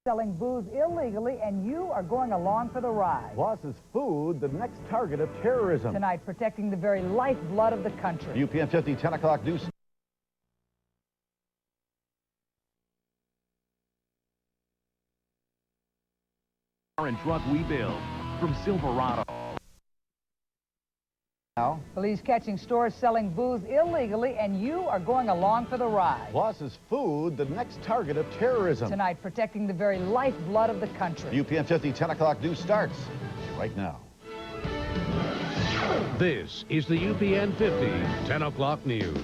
selling booze illegally, and you are going along for the ride. Plus, is food the next target of terrorism? Tonight, protecting the very lifeblood of the country. UPN 50, 10 o'clock news. And truck we build from Silverado. Now, Police catching stores selling booze illegally, and you are going along for the ride. plus, is food the next target of terrorism? Tonight, protecting the very lifeblood of the country. UPN 50, 10 o'clock news starts right now. This is the UPN 50, 10 o'clock news.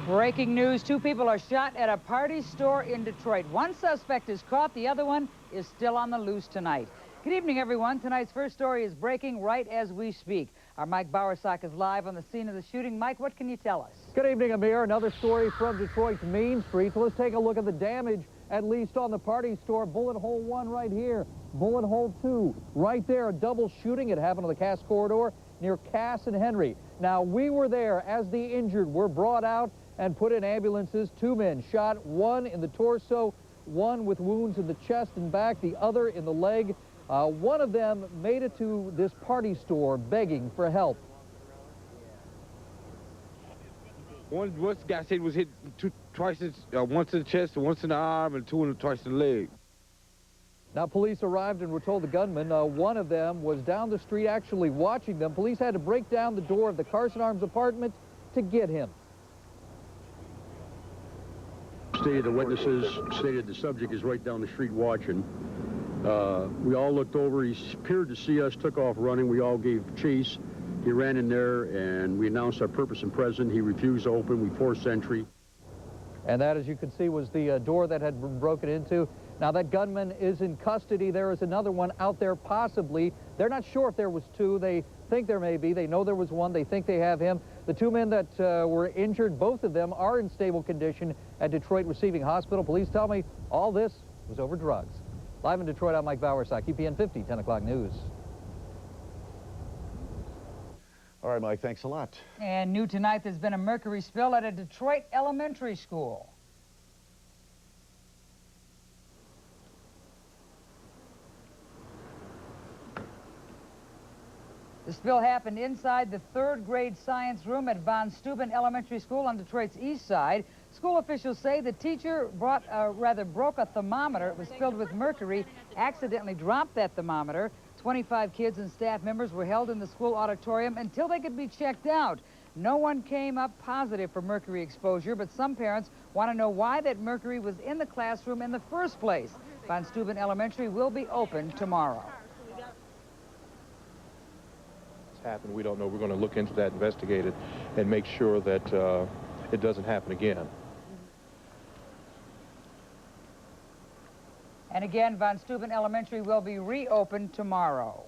Breaking news, 2 people are shot at a party store in Detroit. One suspect is caught, the other one is still on the loose tonight. Good evening, everyone. Tonight's first story is breaking right as we speak. Our Mike Bowersock is live on the scene of the shooting. Mike, what can you tell us? Good evening, Amir. Another story from Detroit's Main Street. So let's take a look at the damage, at least on the party store. Bullet hole 1 right here. Bullet hole 2 right there. A double shooting. It happened on the Cass corridor near Cass and Henry. Now, we were there as the injured were brought out and put in ambulances. 2 men shot, 1 in the torso, 1 with wounds in the chest and back, the other in the leg. One of them made it to this party store begging for help. One guy said was hit twice, once in the chest, once in the arm, and twice in the leg. Now, police arrived and were told the gunman, one of them was down the street actually watching them. Police had to break down the door of the Carson Arms apartment to get him. The witnesses stated the subject is right down the street watching. We all looked over. He appeared to see us, took off running. We all gave chase. He ran in there, and we announced our purpose and present. He refused to open. We forced entry. And that, as you can see, was the door that had been broken into. Now, that gunman is in custody. There is another one out there, possibly. They're not sure if there was 2. They think there may be. They know there was 1. They think they have him. The 2 men that were injured, both of them are in stable condition at Detroit Receiving Hospital. Police tell me all this was over drugs. Live in Detroit, I'm Mike Bowersock, UPN 50, 10 o'clock news. All right, Mike, thanks a lot. And new tonight, there's been a mercury spill at a Detroit elementary school. The spill happened inside the 3rd grade science room at Von Steuben Elementary School on Detroit's east side. School officials say the teacher broke a thermometer. It was filled with mercury, accidentally dropped that thermometer. 25 kids and staff members were held in the school auditorium until they could be checked out. No one came up positive for mercury exposure, but some parents want to know why that mercury was in the classroom in the first place. Von Steuben Elementary will be open tomorrow. Happened. We don't know. We're going to look into that, investigate it, and make sure that it doesn't happen again. And again, Von Steuben Elementary will be reopened tomorrow.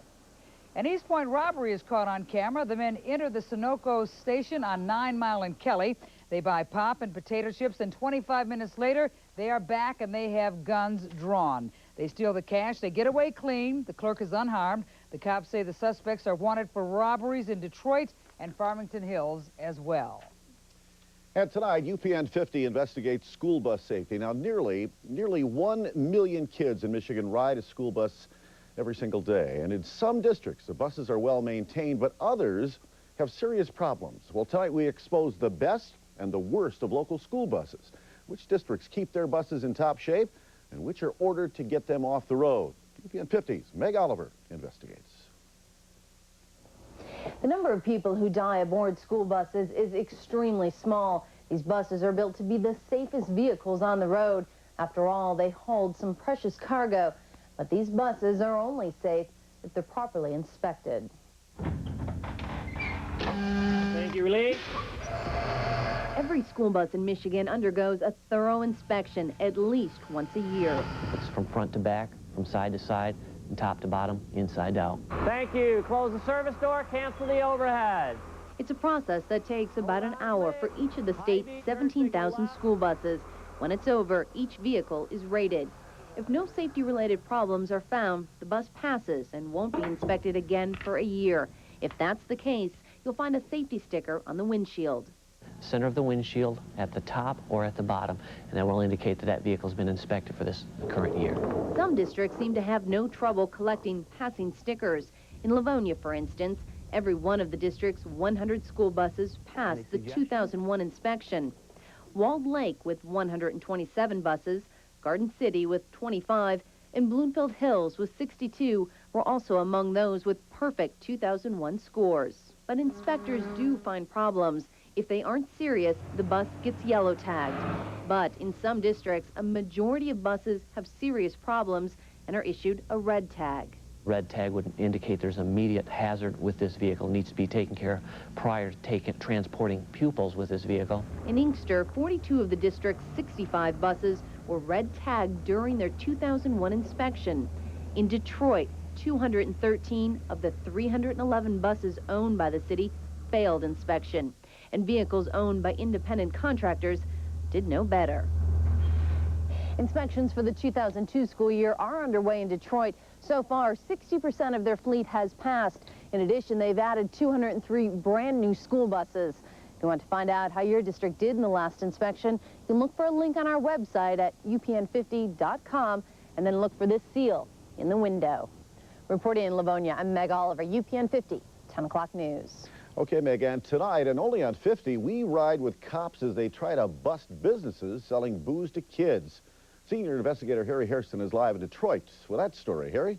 An East Point robbery is caught on camera. The men enter the Sunoco station on 9 Mile and Kelly. They buy pop and potato chips, and 25 minutes later, they are back and they have guns drawn. They steal the cash. They get away clean. The clerk is unharmed. The cops say the suspects are wanted for robberies in Detroit and Farmington Hills as well. And tonight, UPN 50 investigates school bus safety. Now, nearly 1 million kids in Michigan ride a school bus every single day. And in some districts, the buses are well maintained, but others have serious problems. Well, tonight we expose the best and the worst of local school buses. Which districts keep their buses in top shape and which are ordered to get them off the road. UPN 50's Meg Oliver investigates. The number of people who die aboard school buses is extremely small. These buses are built to be the safest vehicles on the road. After all, they hold some precious cargo. But these buses are only safe if they're properly inspected. Thank you, release. Every school bus in Michigan undergoes a thorough inspection at least once a year. It's from front to back, from side to side, and top to bottom, inside out. Thank you. Close the service door, cancel the overhead. It's a process that takes about an hour for each of the state's 17,000 school buses. When it's over, each vehicle is rated. If no safety-related problems are found, the bus passes and won't be inspected again for a year. If that's the case, you'll find a safety sticker on the windshield. center of the windshield, at the top, or at the bottom, and that will indicate that that vehicle's been inspected for this current year. Some districts seem to have no trouble collecting passing stickers. In Livonia, for instance, every one of the district's 100 school buses passed the 2001 inspection. Walled Lake with 127 buses, Garden City with 25, and Bloomfield Hills with 62 were also among those with perfect 2001 scores. But inspectors do find problems. If they aren't serious, the bus gets yellow tagged. But in some districts, a majority of buses have serious problems and are issued a red tag. Red tag would indicate there's immediate hazard with this vehicle, needs to be taken care of prior to transporting pupils with this vehicle. In Inkster, 42 of the district's 65 buses were red tagged during their 2001 inspection. In Detroit, 213 of the 311 buses owned by the city failed inspection, and vehicles owned by independent contractors did no better. Inspections for the 2002 school year are underway in Detroit. So far, 60% of their fleet has passed. In addition, they've added 203 brand new school buses. If you want to find out how your district did in the last inspection, you can look for a link on our website at UPN50.com and then look for this seal in the window. Reporting in Livonia, I'm Meg Oliver, UPN 50, 10 o'clock news. Okay, Meg, and tonight, and only on 50, we ride with cops as they try to bust businesses selling booze to kids. Senior investigator Harry Hairston is live in Detroit with that story. Harry?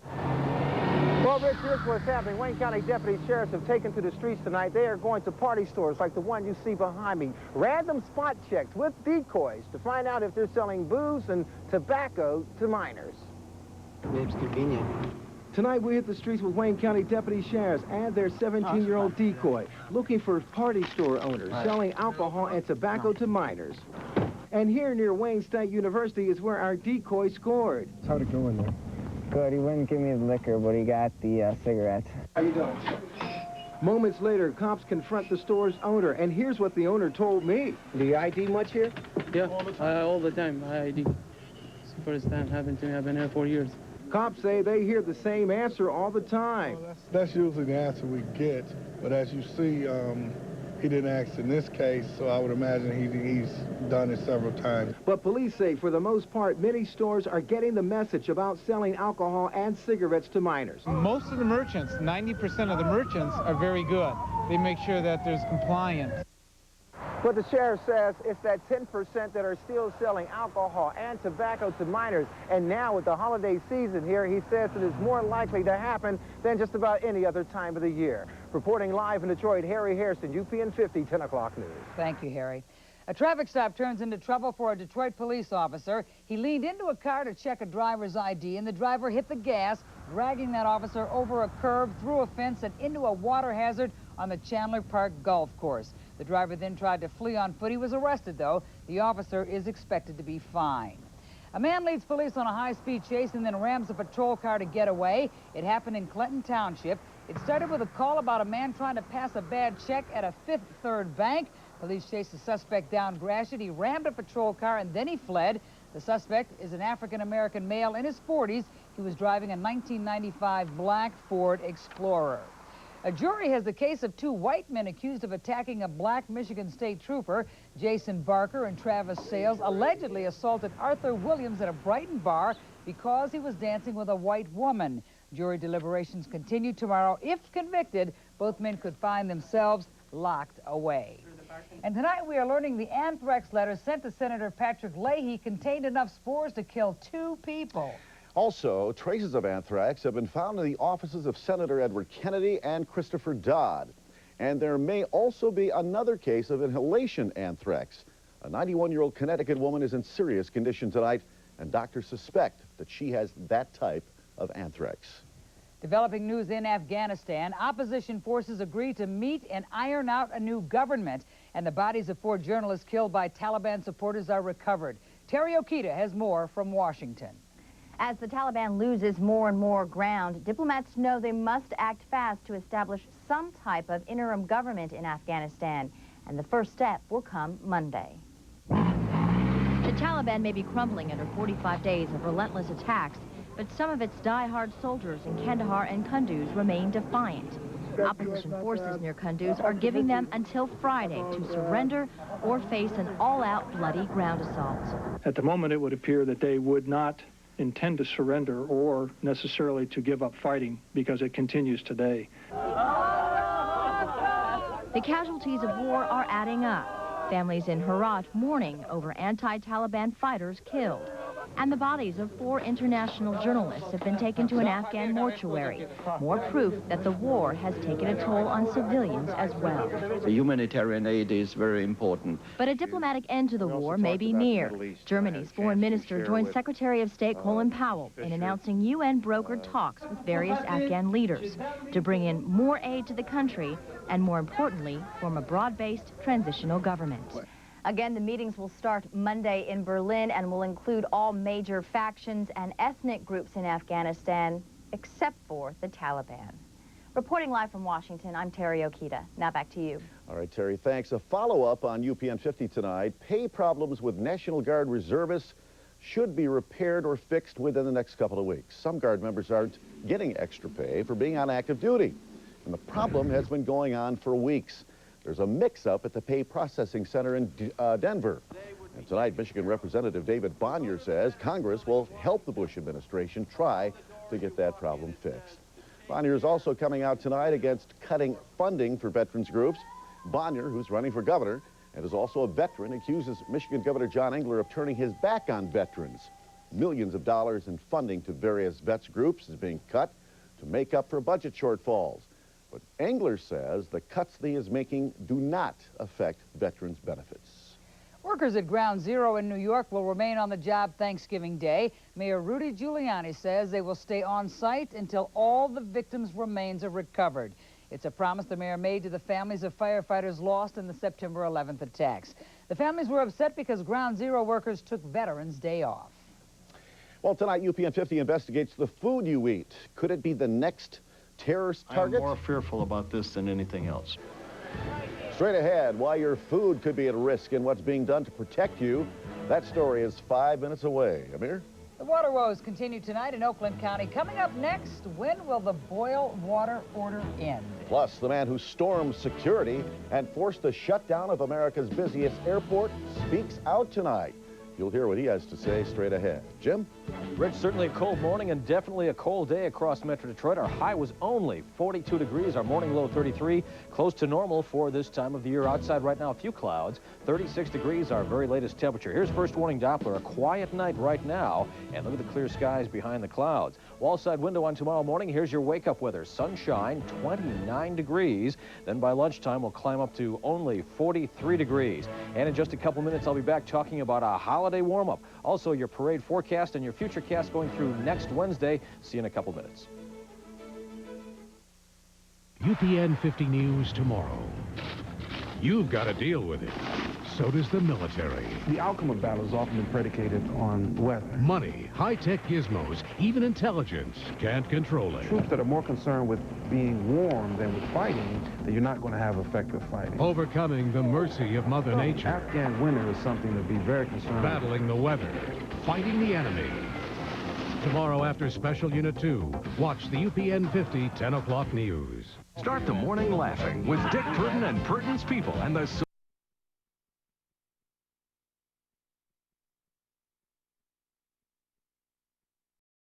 Well, Rich, here's what's happening. Wayne County deputy sheriffs have taken to the streets tonight. They are going to party stores like the one you see behind me. Random spot checks with decoys to find out if they're selling booze and tobacco to minors. It's convenient. Tonight we hit the streets with Wayne County deputy sheriffs and their 17-year-old decoy, looking for party store owners selling alcohol and tobacco to minors. And here near Wayne State University is where our decoy scored. How'd it go in there? Good. He wouldn't give me the liquor, but he got the cigarettes. How you doing? Moments later, cops confront the store's owner, and here's what the owner told me. Do you ID much here? Yeah, all the time. I ID. It's the first time happened to me. I've been here 4 years. Cops say they hear the same answer all the time. Well, that's usually the answer we get, but as you see, he didn't ask in this case, so I would imagine he's done it several times. But police say, for the most part, many stores are getting the message about selling alcohol and cigarettes to minors. Most of the merchants, 90% of the merchants, are very good. They make sure that there's compliance. But the sheriff says it's that 10% that are still selling alcohol and tobacco to minors. And now with the holiday season here, he says it is more likely to happen than just about any other time of the year. Reporting live in Detroit, Harry Hairston, UPN 50, 10 o'clock news. Thank you, Harry. A traffic stop turns into trouble for a Detroit police officer. He leaned into a car to check a driver's ID, and the driver hit the gas, dragging that officer over a curb, through a fence, and into a water hazard on the Chandler Park Golf Course. The driver then tried to flee on foot. He was arrested, though. The officer is expected to be fined. A man leads police on a high-speed chase and then rams a patrol car to get away. It happened in Clinton Township. It started with a call about a man trying to pass a bad check at a Fifth Third bank. Police chased the suspect down Gratiot. He rammed a patrol car and then he fled. The suspect is an African-American male in his 40s. He was driving a 1995 black Ford Explorer. A jury has the case of two white men accused of attacking a black Michigan State trooper. Jason Barker and Travis Sales allegedly assaulted Arthur Williams at a Brighton bar because he was dancing with a white woman. Jury deliberations continue tomorrow. If convicted, both men could find themselves locked away. And tonight we are learning the anthrax letter sent to Senator Patrick Leahy contained enough spores to kill 2 people. Also, traces of anthrax have been found in the offices of Senator Edward Kennedy and Christopher Dodd. And there may also be another case of inhalation anthrax. A 91-year-old Connecticut woman is in serious condition tonight, and doctors suspect that she has that type of anthrax. Developing news in Afghanistan, opposition forces agree to meet and iron out a new government, and the bodies of 4 journalists killed by Taliban supporters are recovered. Terry Okita has more from Washington. As the Taliban loses more and more ground, diplomats know they must act fast to establish some type of interim government in Afghanistan, and the first step will come Monday. The Taliban may be crumbling under 45 days of relentless attacks, but some of its die-hard soldiers in Kandahar and Kunduz remain defiant. Opposition forces near Kunduz are giving them until Friday to surrender or face an all-out bloody ground assault. At the moment, it would appear that they would not intend to surrender or necessarily to give up fighting because it continues today. The casualties of war are adding up. Families in Herat mourning over anti-Taliban fighters killed. And the bodies of 4 international journalists have been taken to an Afghan mortuary. More proof that the war has taken a toll on civilians as well. The humanitarian aid is very important. But a diplomatic end to the war may be near. Germany's foreign minister joined Secretary of State Colin Powell in announcing UN-brokered talks with various Afghan leaders to bring in more aid to the country and, more importantly, form a broad-based transitional government. Again, the meetings will start Monday in Berlin and will include all major factions and ethnic groups in Afghanistan, except for the Taliban. Reporting live from Washington, I'm Terry Okita. Now back to you. All right, Terry, thanks. A follow-up on UPN 50 tonight. Pay problems with National Guard reservists should be repaired or fixed within the next couple of weeks. Some Guard members aren't getting extra pay for being on active duty, and the problem has been going on for weeks. There's a mix-up at the pay processing center in Denver. And tonight, Michigan Representative David Bonnier says Congress will help the Bush administration try to get that problem fixed. Bonnier is also coming out tonight against cutting funding for veterans groups. Bonnier, who's running for governor and is also a veteran, accuses Michigan Governor John Engler of turning his back on veterans. Millions of dollars in funding to various vets groups is being cut to make up for budget shortfalls. But Engler says the cuts that he is making do not affect veterans' benefits. Workers at Ground Zero in New York will remain on the job Thanksgiving Day. Mayor Rudy Giuliani says they will stay on site until all the victims' remains are recovered. It's a promise the mayor made to the families of firefighters lost in the September 11th attacks. The families were upset because Ground Zero workers took Veterans Day off. Well, tonight, UPN 50 investigates the food you eat. Could it be the next terrorist target? I'm more fearful about this than anything else. Straight ahead, why your food could be at risk and what's being done to protect you. That story is 5 minutes away. Amir? The water woes continue tonight in Oakland County. Coming up next, when will the boil water order end? Plus, the man who stormed security and forced the shutdown of America's busiest airport speaks out tonight. You'll hear what he has to say straight ahead. Jim? Rich, certainly a cold morning and definitely a cold day across Metro Detroit. Our high was only 42 degrees, our morning low 33, close to normal for this time of the year. Outside right now, a few clouds, 36 degrees, our very latest temperature. Here's first warning Doppler, a quiet night right now, and look at the clear skies behind the clouds. Wallside window on tomorrow morning, here's your wake-up weather. Sunshine, 29 degrees. Then by lunchtime, we'll climb up to only 43 degrees. And in just a couple minutes, I'll be back talking about a holiday warm-up. Also, your parade forecast and your future cast going through next Wednesday. See you in a couple minutes. UPN 50 News tomorrow. You've got to deal with it. So does the military. The outcome of battle has often been predicated on weather. Money, high-tech gizmos, even intelligence can't control it. Troops that are more concerned with being warm than with fighting, that you're not going to have effective fighting. Overcoming the mercy of Mother Nature. Afghan winter is something to be very concerned with. Battling the weather, fighting the enemy. Tomorrow after Special Unit 2, watch the UPN 50 10 o'clock news. Start the morning laughing with Dick Purden and Purden's People and the